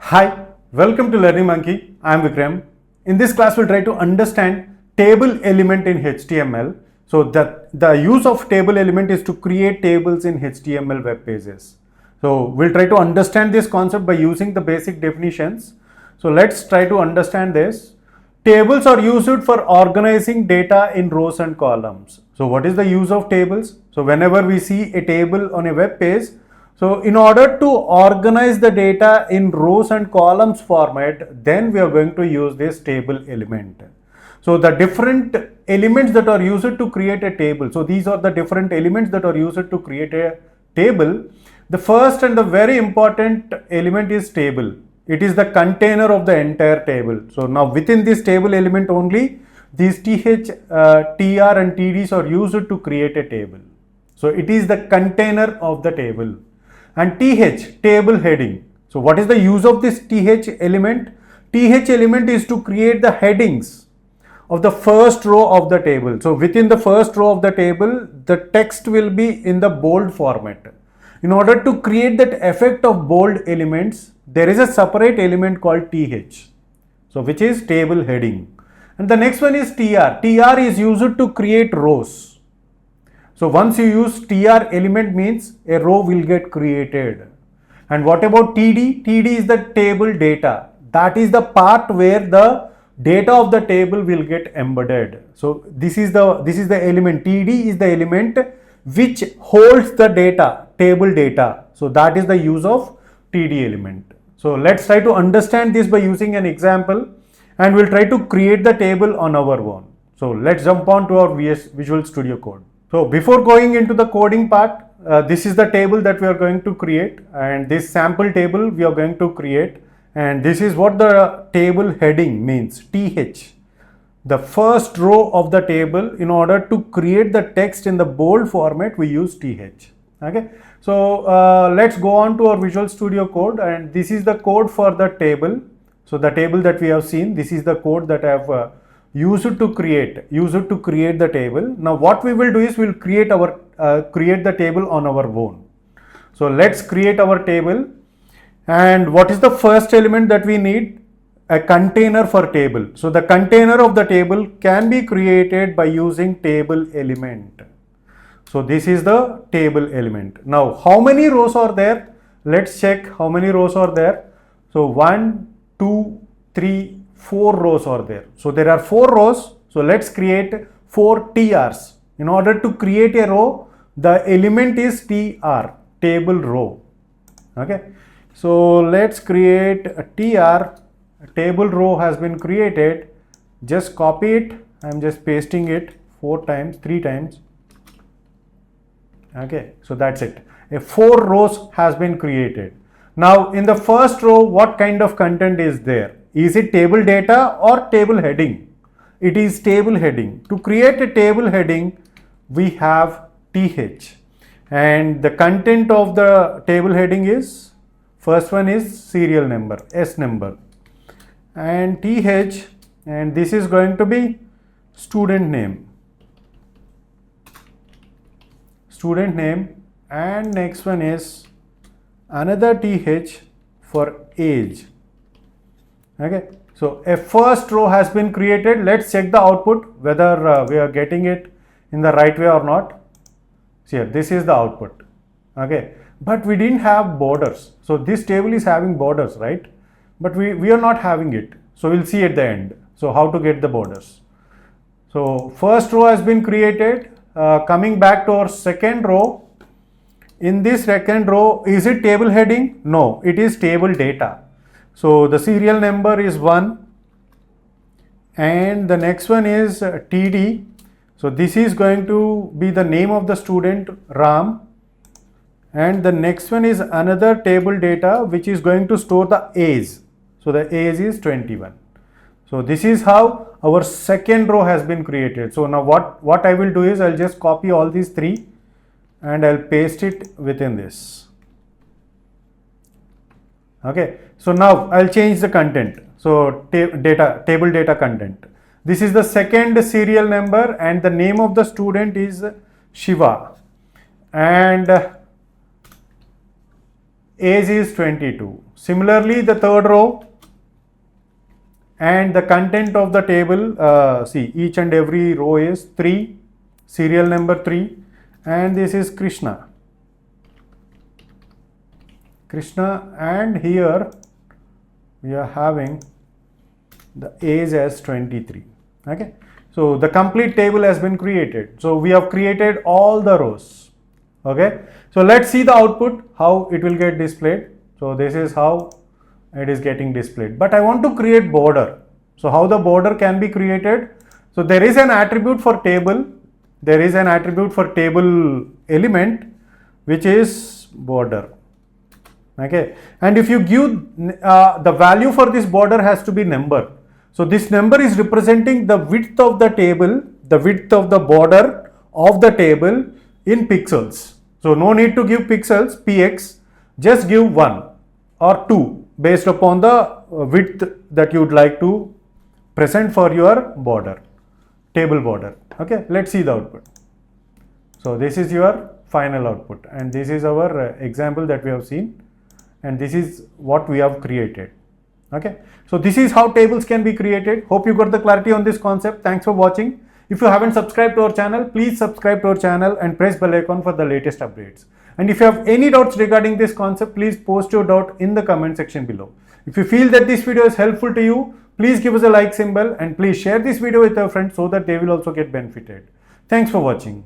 Hi, welcome to Learning Monkey. I am Vikram. In this class, we'll try to understand table element in HTML. So the use of table element is to create tables in HTML web pages. So we'll try to understand this concept by using the basic definitions. So let's try to understand this. Tables are used for organizing data in rows and columns. So what is the use of tables? So whenever we see a table on a web page, so in order to organize the data in rows and columns format, then we are going to use this table element. So the different elements that are used to create a table. So these are the different elements that are used to create a table. The first and the very important element is table. It is the container of the entire table. So now within this table element only, these TH, TR and TDs are used to create a table. So it is the container of the table. And TH, table heading. So what is the use of this TH element? TH element is to create the headings of the first row of the table. So within the first row of the table, the text will be in the bold format. In order to create that effect of bold elements, there is a separate element called TH. So which is table heading. And the next one is TR. TR is used to create rows. So once you use TR element means a row will get created. And what about TD? TD is the table data. That is the part where the data of the table will get embedded. So this is the element. TD is the element which holds the data, table data. So that is the use of TD element. So let's try to understand this by using an example, and we'll try to create the table on our own. So let's jump on to our Visual Studio Code. So before going into the coding part, this is the table that we are going to create, and this sample table we are going to create, and this is what the table heading means, TH. The first row of the table. In order to create the text in the bold format, we use TH. Okay, so let's go on to our Visual Studio Code, and this is the code for the table. So the table that we have seen, this is the code that I have used to create the table. Now what we will do is we'll create the table on our own. So let's create our table. And what is the first element that we need? A container for table. So the container of the table can be created by using table element. So this is the table element. Now how many rows are there? Let's check how many rows are there. So 1, 2, 3, 4 rows are there. So there are 4 rows. So let's create 4 TRs. In order to create a row, the element is TR, table row. Okay. So let's create a TR. A table row has been created. Just copy it. I'm just pasting it 3 times. Okay. So that's it. A 4 rows has been created. Now in the first row, what kind of content is there? Is it table data or table heading? It is table heading. To create a table heading, we have TH. And the content of the table heading is, first one is serial number, S number. And TH, and this is going to be student name. Student name, and next one is another TH for age. Okay, so a first row has been created. Let's check the output whether we are getting it in the right way or not. See here, this is the output. Okay, but we didn't have borders. So this table is having borders, right? But we are not having it. So we'll see at the end. So how to get the borders. So first row has been created. Coming back to our second row. In this second row, is it table heading? No, it is table data. So the serial number is 1, and the next one is TD. So this is going to be the name of the student, Ram, and the next one is another table data which is going to store the age. So the age is 21. So this is how our second row has been created. So now what I will do is I'll just copy all these 3 and I'll paste it within this. Okay, so now I'll change the content. So table data content. This is the second serial number, and the name of the student is Shiva, and age is 22. Similarly, the third row and the content of the table, see, each and every row is 3, serial number 3, and this is Krishna. And here we are having the age as 23. Okay, so the complete table has been created. So we have created all the rows. Okay, so let's see the output, how it will get displayed. So this is how it is getting displayed, but I want to create border. So how the border can be created? So there is an attribute for table, there is an attribute for table element, which is border. Okay, and if you give the value for this border has to be number. So this number is representing the width of the table, the width of the border of the table in pixels. So no need to give pixels, px, just give 1 or 2 based upon the width that you would like to present for your border, table border. Okay, let's see the output. So this is your final output, and this is our example that we have seen, and this is what we have created. Okay, so this is how tables can be created. Hope you got the clarity on this concept. Thanks for watching. If you haven't subscribed to our channel, please subscribe to our channel and press bell icon for the latest updates. And if you have any doubts regarding this concept, please post your doubt in the comment section below. If you feel that this video is helpful to you, please give us a like symbol and please share this video with your friends so that they will also get benefited. Thanks for watching.